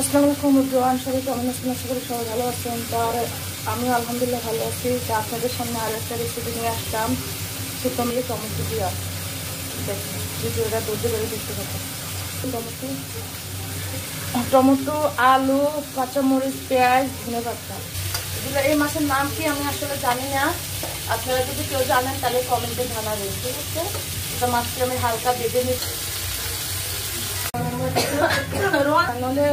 আসসালামু আলাইকুম এভরিওয়ান, সবাই কেমন আছেন? আশা করি সবাই ভালো আছেন। তার আমি আলহামদুলিল্লাহ ভালো আছি। তা আপনাদের সামনে আরও একটা রেসিপি নিয়ে আসলাম, শুকনো মিলে টমেটো দিয়া। দেখুন ভিডিওটা ধৈর্য ধরে দেখতে থাকুন। টমেটো, আলু, কাঁচামরিচ, পেঁয়াজ, ধনেপাতা, এগুলো এই মাছের নাম কি আমি আসলে জানি না। আপনারা যদি কেউ জানেন তাহলে কমেন্টে জানাবেন, ঠিক আছে? এটা মাছটি আমি হালকা বেঁধে নিচ্ছি, নাহলে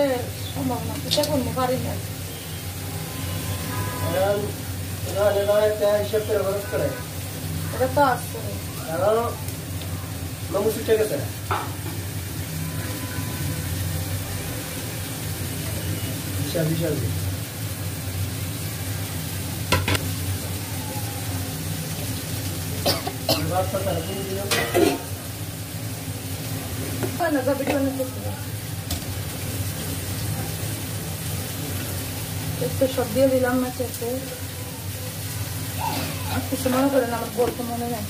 সম্ভব না, এটা করবো পারি না। এটা তো আসছে বিশাল সব দিয়ে দিলাম না চেপে, কিছু মনে করেন, আমার বলতে মনে নেই।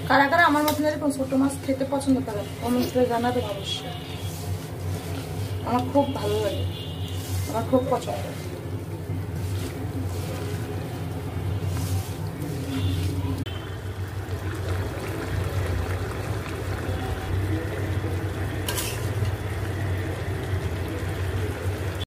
কারা কারা আমার মতন এরকম ছোট মাছ খেতে পছন্দ করেন কমেন্টে জানাবেন অবশ্যই। আমার খুব ভালো লাগে, আমার খুব পছন্দ।